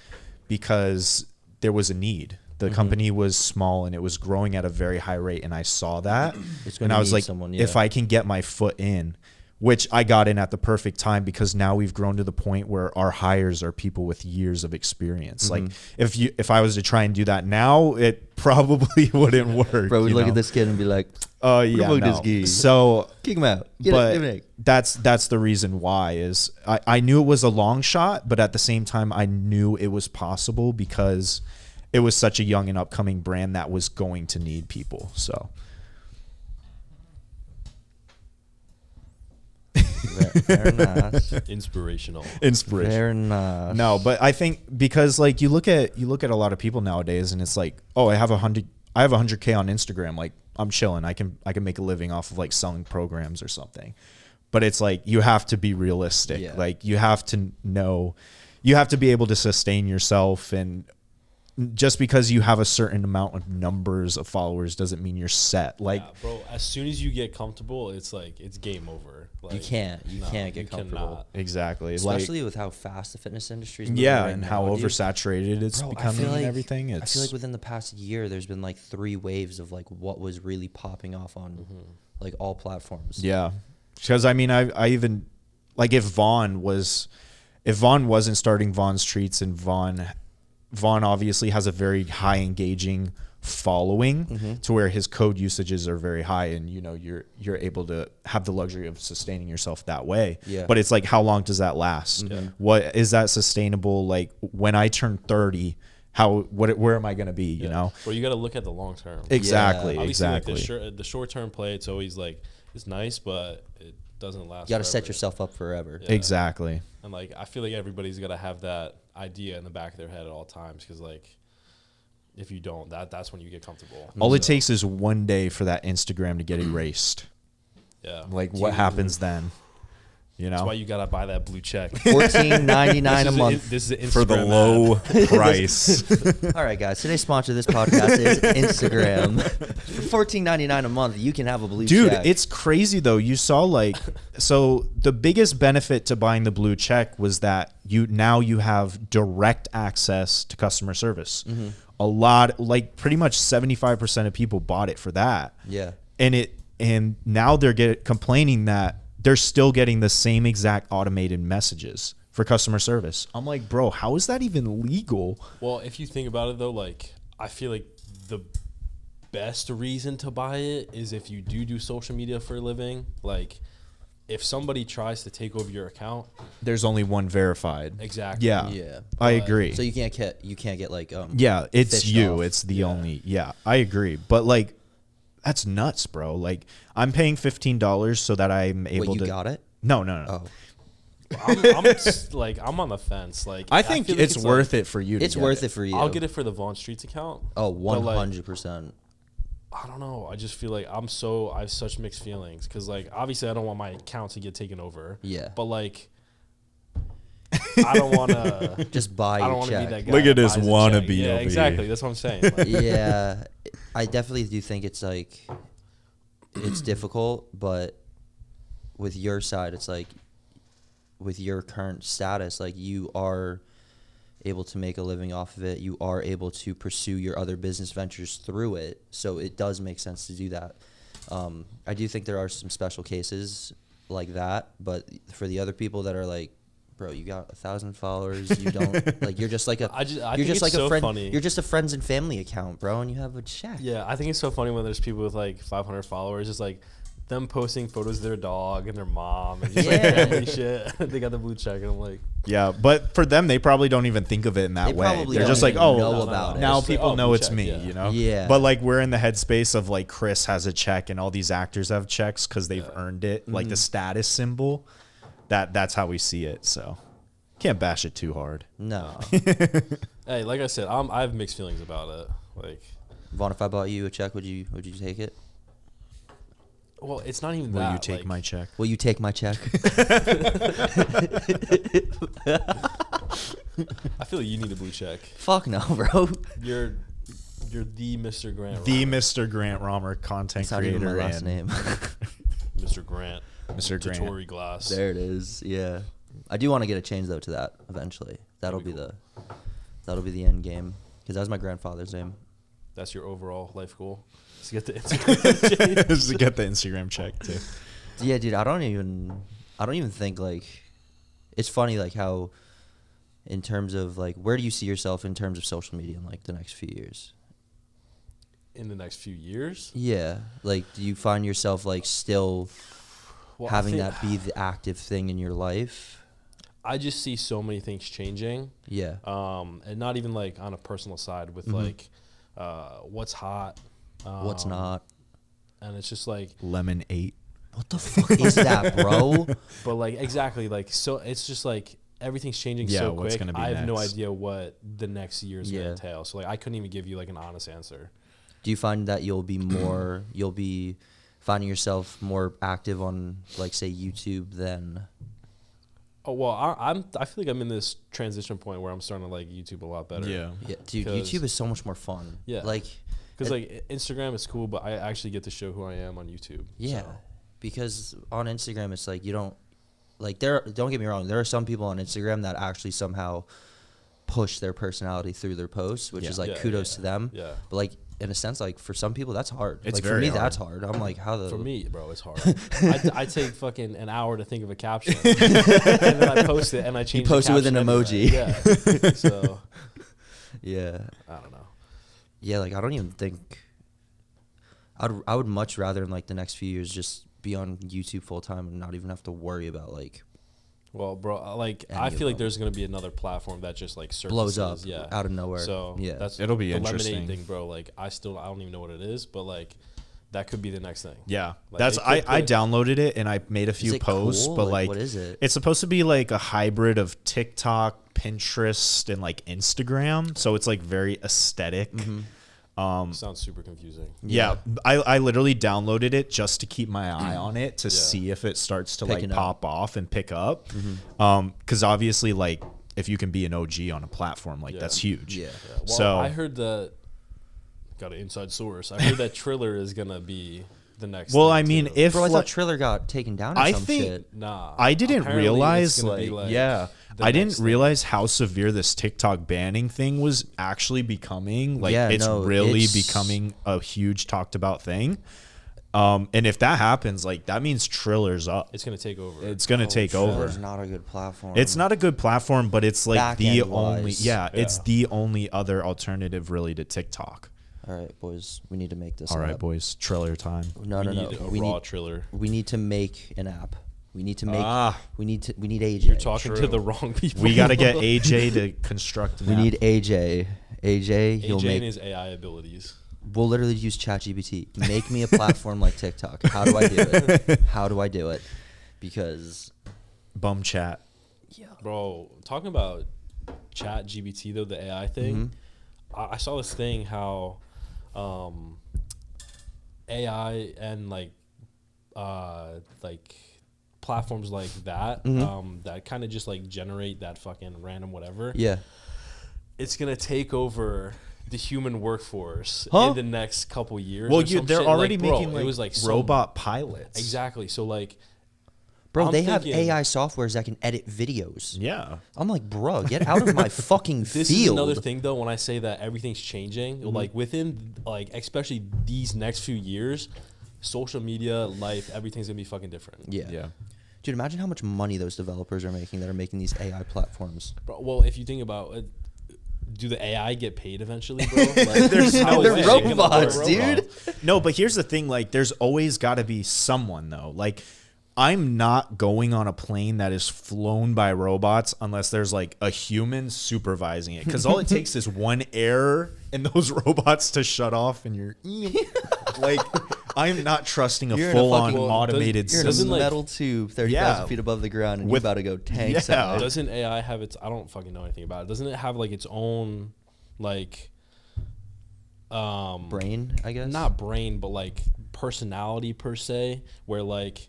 because there was a need. The company was small and it was growing at a very high rate, and I saw that. It's And gonna I was need like, someone, if yeah. I can get my foot in, which I got in at the perfect time, because now we've grown to the point where our hires are people with years of experience. Like if I was to try and do that now, it probably wouldn't work. Bro, we you look know? at this kid and be like, Oh yeah, fuck no. this guy? So kick him out. but Give it. that's the reason why is I knew it was a long shot, but at the same time I knew it was possible because it was such a young and upcoming brand that was going to need people. So Very nice. Inspirational. inspiration. Very nice. No, but I think because like you look at a lot of people nowadays, and it's like, oh, I have 100K on Instagram. Like I'm chilling. I can make a living off of like selling programs or something. But it's like you have to be realistic. Yeah. Like you have to know, you have to be able to sustain yourself, and just because you have a certain amount of numbers of followers doesn't mean you're set. Like Yeah, bro, as soon as you get comfortable, it's like it's game over. Like, You can't get comfortable. cannot. exactly. Especially with how fast the fitness industry is moving Yeah, right and now, how dude. oversaturated it's Bro, I becoming feel like, and everything. I feel like within the past year, there's been like 3 waves of like what was really popping off on like all platforms. Yeah, because I mean, I even like if Vaughn wasn't starting Vaughn's Treats, and Vaughn obviously has a very high engaging following to where his code usages are very high, and you know you're able to have the luxury of sustaining yourself that way. Yeah. But it's like, how long does that last? What is that sustainable? Like when I turn 30, where am I going to be? You know? Well, you got to look at the long term. Exactly. Obviously, Exactly. like the short term play, it's always like is nice, but it doesn't last. You got to set forever. yourself up forever. Yeah. Exactly. And like I feel like everybody's got to have that idea in the back of their head at all times, because like if you don't, that's when you get comfortable. All it takes is one day for that Instagram to get erased. Yeah. Like what happens then? You know, That's why you gotta buy that blue check. $14.99 a month. This is an Instagram for the ad. low price. All right, guys. Today's sponsor of this podcast is Instagram. For $14.99 a month, you can have a blue Dude, check. it's crazy though. You saw like, so the biggest benefit to buying the blue check was that you have direct access to customer service. Mm-hmm. A lot, like pretty much 75% of people bought it for that. Yeah. And now they're complaining that they're still getting the same exact automated messages for customer service. I'm like, bro, how is that even legal? Well, if you think about it though, like I feel like the best reason to buy it is if you do social media for a living. Like if somebody tries to take over your account, There's only one verified. exactly. Yeah. Yeah. I But- agree. So you can't get like Yeah, it's fished you. off. It's the only. Yeah, I agree. But like, that's nuts, bro. Like, I'm paying $15 so that I'm able Wait, you to. got it? No. Oh, I'm on the fence. Like I think feel like it's worth it for you. it's worth it for you. I'll get it for the Vaughn Streets account. Oh, But, like, 100%. I don't know. I just feel like I have such mixed feelings because like obviously I don't want my account to get taken over. Yeah. But like, I don't want to. Just buy I don't your want to be check. that guy. Look at that this buys a wannabe check. Yeah, over exactly. here. That's what I'm saying. Like, Yeah, I definitely do think it's like it's difficult, but with your side, it's like with your current status, like you are able to make a living off of it. You are able to pursue your other business ventures through it. So it does make sense to do that. I do think there are some special cases like that, but for the other people that are like, bro, you got 1,000 followers. You don't like. You're just like a. I you're think just it's like so a friend. funny. You're just a friends and family account, bro, and you have a check. Yeah, I think it's so funny when there's people with like 500 followers, just like them posting photos of their dog and their mom and just like Yeah. family shit. They got the blue check, and I'm like, Yeah, but for them, they probably don't even think of it in that They way. probably They're don't just like, even oh, know about it. now It's like, people oh, know blue it's check, me, yeah. you know? Yeah. But like, we're in the headspace of like, Chris has a check and all these actors have checks because they've earned it, like the status symbol. That's how we see it. So can't bash it too hard. No. hey, like I said, I have mixed feelings about it. Like, Vaughn, if I bought you a check, would you take it? well, it's not even Will that. you take like, my check? Will you take my check? I feel like you need a blue check. Fuck no, bro. You're the Mr. Grant. The Romer. Mr. Grant Romer, content It's not even creator, my last and name. Mr. Grant. Mr. Grant. Totori glass. There it is. Yeah. I do want to get a change though to that eventually. That'll be cool. the end game because that was my grandfather's name. That's your overall life goal. To get the Instagram Just to get the Instagram check too. Yeah, dude. I don't even think like it's funny like how in terms of like where do you see yourself in terms of social media in like the next few years? in the next few years. Yeah. Like, do you find yourself like still Well, I having think- that be the active thing in your life? I just see so many things changing. Yeah. And not even like on a personal side with Mhm. like what's hot, What's not? and it's just like, Lemon 8. What the fuck is that, bro? but like exactly like so it's just like everything's changing Yeah, so what's quick. gonna be I have no next? idea what the next year is Yeah. gonna entail. So like I couldn't even give you like an honest answer. Do you find that you'll be finding yourself more active on like say YouTube than? Oh well, I feel like I'm in this transition point where I'm starting to like YouTube a lot better. Yeah. Yeah, dude, 'Cause- YouTube is so much more fun. Yeah. Like, Because like Instagram is cool, but I actually get to show who I am on YouTube. yeah, So. because on Instagram it's like you don't like don't get me wrong, there are some people on Instagram that actually somehow push their personality through their posts, which Yeah. is like Yeah, kudos yeah, to them. Yeah. But like in a sense, like for some people that's hard. It's like for very me hard. that's hard. I'm like, how the For me, bro, it's hard. I take fucking an hour to think of a caption, and then I post it, and I change. post it the with an caption emoji. anyway. Yeah. So Yeah. I don't know. Yeah, like I don't even think I would much rather in like the next few years just be on YouTube full time and not even have to worry about like Well, bro, like Any I of feel like them. there's gonna be another platform that just like surfaces, blows up yeah, out of nowhere. So yeah. that's It'll be the interesting. lemonade thing, bro. Like I don't even know what it is, but like that could be the next thing. Yeah, Like, that's it could I put- downloaded it and I made a few it posts, cool? but Like, like, what is it? It's supposed to be like a hybrid of TikTok, Pinterest, and like Instagram. So it's like very aesthetic. Sounds super confusing. Yeah, I literally downloaded it just to keep my eye on it to see if it starts to Picking like up. pop off and pick up. Because obviously, like if you can be an OG on a platform, like that's huge. Yeah. Yeah. Well, So I heard that. Got an inside source. I heard that Triller is gonna be the next. Well, thing I mean, too. if Bro, I like, thought Triller got taken down or I some think- shit. nah, I didn't apparently it's realize gonna be like, the I didn't next thing. realize how severe this TikTok banning thing was actually becoming. Like Yeah, it's no, really it's- becoming a huge talked about thing. And if that happens, like that means Triller's up. It's gonna take over. It's gonna take over. Triller's not a good platform. It's not a good platform, but it's like the Back-end only wise. it's the only other alternative really to TikTok. All right, boys, we need to make this. All right, app. boys, Triller time. No, we no, need no. a raw Triller. We need to make an app. We need to make. Ah. We need AJ. You're talking to the wrong people. We got to get AJ to construct an We app. need AJ. AJ, he'll AJ and make. his AI abilities. We'll literally use ChatGPT. Make me a platform like TikTok. How do I do it? How do I do it? Because bum chat. Bro, talking about Chat GBT though, the AI thing, I saw this thing how AI and like platforms like that that kind of just like generate that fucking random whatever. yeah. It's gonna take over the human workforce Huh? in the next couple years. Well, or some they're shit. already Like, bro, making like, it was like some- robot pilots. exactly. So like, Bro, I'm they have thinking- AI softwares that can edit videos. Yeah. I'm like, bro, get out of my fucking this field. is another thing though. When I say that everything's changing, like within like especially these next few years, social media, life, everything's gonna be fucking different. Yeah. Yeah. Dude, imagine how much money those developers are making that are making these AI platforms. Bro, well, if you think about it, do the AI get paid eventually, bro? Like, There's how no is way. it They're gonna robots, work? dude. No, but here's the thing, like there's always got to be someone though. Like I'm not going on a plane that is flown by robots unless there's like a human supervising it, cuz all it takes is one error in those robots to shut off and you're like I'm not trusting a You're in a full-on fucking- automated You're in a Doesn't, system. like- metal tube 30,000 Yeah. feet above the ground and With- you're about to go tanks Yeah. out. Doesn't AI have its? I don't fucking know anything about it. Doesn't it have like its own like Brain, I guess? not brain, but like personality per se, where like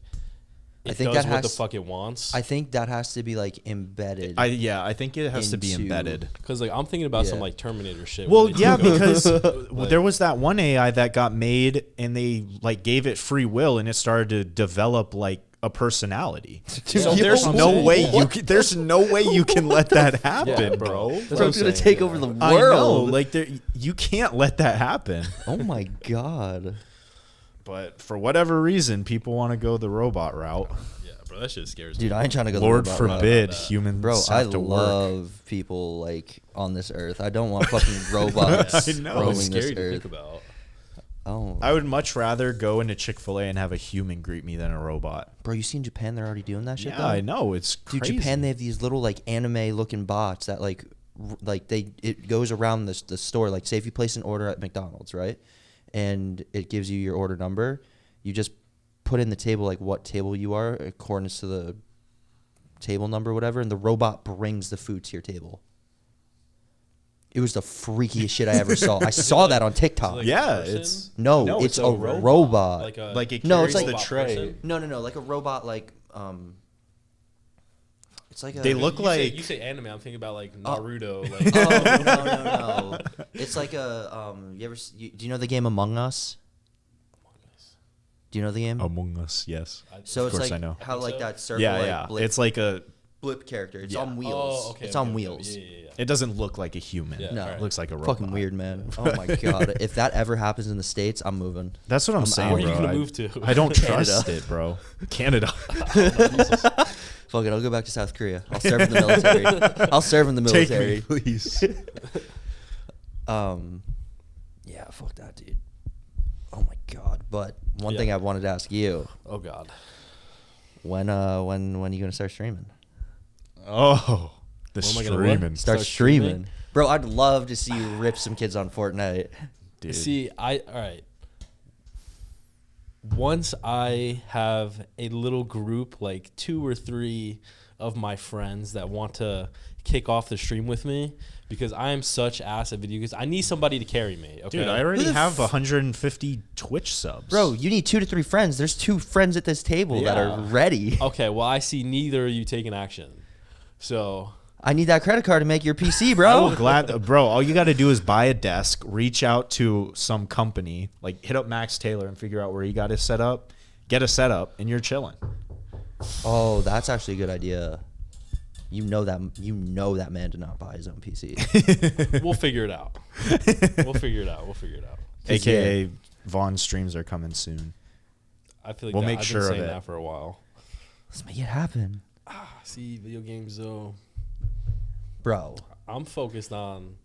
I it think does that what the has- fuck it wants. I think that has to be like embedded. I think it has to be into- embedded. Because like I'm thinking about some Yeah. like Terminator shit. Well, where they yeah, took over- because Like- there was that one AI that got made and they like gave it free will and it started to develop like a personality. So yo, there's I'm no saying, way yeah. you can, there's no way you can let that happen, Yeah, bro. That's Bro, what it's I'm gonna saying, take yeah. over the world. I know, like there, you can't let that happen. Oh my god. But for whatever reason, people want to go the robot route. Yeah, bro, that shit scares Dude, me. I ain't trying to go the Lord robot route. forbid that. humans Bro, I have to work. love people like on this earth. I don't want fucking robots I know. roaming It's this scary to think earth. about. Oh, I would much rather go into Chick-fil-A and have a human greet me than a robot. bro, you see in Japan they're already doing that shit. Yeah, though? I know. It's Dude, crazy. Japan they have these little like anime looking bots that it goes around the store. Like say if you place an order at McDonald's, right, and it gives you your order number, you just put in the table like what table you are according to the table number, whatever, and the robot brings the food to your table. It was the freakiest shit I ever saw. I saw that on TikTok. Like a Yeah, person? it's No, it's a robot. Like a like it No, carries it's like- the robot tray. person? No, like a robot, like it's like a. They look like you say anime. I'm thinking about like Oh. Naruto. Like Oh no! It's like a do you know the game Among Us? Do you know the game? Among Us. Yes. So of it's course like I know. how like so. that circle, Yeah, like yeah. blip, It's like a. blip character. It's Yeah. on wheels. Oh, okay. It's okay, on okay. wheels. Yeah, yeah, yeah. It doesn't look like a human. Yeah, No. alright. It looks like a robot. Fucking weird, man. Oh my god! If that ever happens in the States, I'm moving. That's what I'm saying, Where are bro. you gonna I- move to? I don't Canada. trust it, bro. Canada. Fuck it, I'll go back to South Korea. I'll serve in the military. I'll serve in the Take military. me, please. Yeah, fuck that, dude. Oh my god! But one Yeah. thing I wanted to ask you: Oh god. when are you gonna start streaming? Oh, the When am I gonna what? streaming. Start Start streaming. streaming? Bro, I'd love to see you rip some kids on Fortnite. Dude. See, all right. once I have a little group, like 2 or 3 of my friends that want to kick off the stream with me, because I am such ass at video games. I need somebody to carry me. Okay? Dude, I already have 150 Twitch subs. Bro, you need 2 to 3 friends. There's 2 friends at this table that are ready. Okay, well, I see neither of you taking action. So I need that credit card to make your PC, I bro. will bro, all you got to do is buy a desk, reach out to some company, like hit up Max Taylor and figure out where he got his setup, get a setup, and you're chilling. Oh, that's actually a good idea. You know that man did not buy his own PC. we'll figure it out. We'll figure it out. AKA Vaughn's streams are coming soon. I feel like We'll that, make I've sure been of saying it. that for a while. Let's make it happen. See, video games though. Bro. I'm focused on.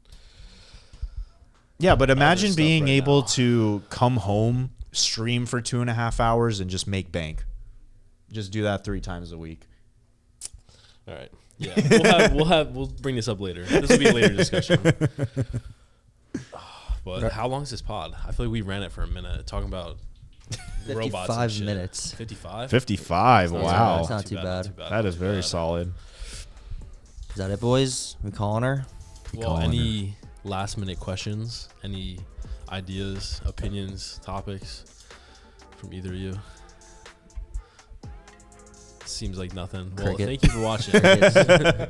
Yeah, but imagine stuff being right able now. to come home, stream for 2.5 hours, and just make bank. Just do that 3 times a week. All right. Yeah, we'll bring this up later. This will be a later discussion. But how long is this pod? I feel like we ran it for a minute talking about robots. 55 minutes. 55. 55. Wow. That's not too bad. That is very solid. Is that it, boys? We calling her? Well, any last minute questions? Any ideas, opinions, topics from either of you? Seems like nothing. Well, Cricket. thank you for watching.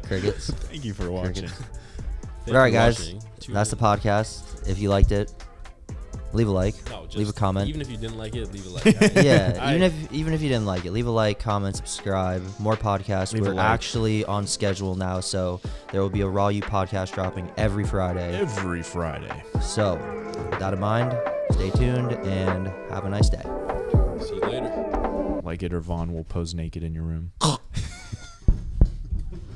Crickets. Thank you for watching. Thank All right, you for guys. watching. Tune That's the in. podcast. If you liked it, leave a like. No, just leave a comment. Even if you didn't like it, leave a like. Yeah, even if you didn't like it, leave a like, comment, subscribe. More podcasts. Leave a We're like. actually on schedule now, so there will be a Raw U podcast dropping every Friday. Every Friday. So, with that in mind, stay tuned and have a nice day. See you later. Like it or Vaughn will pose naked in your room.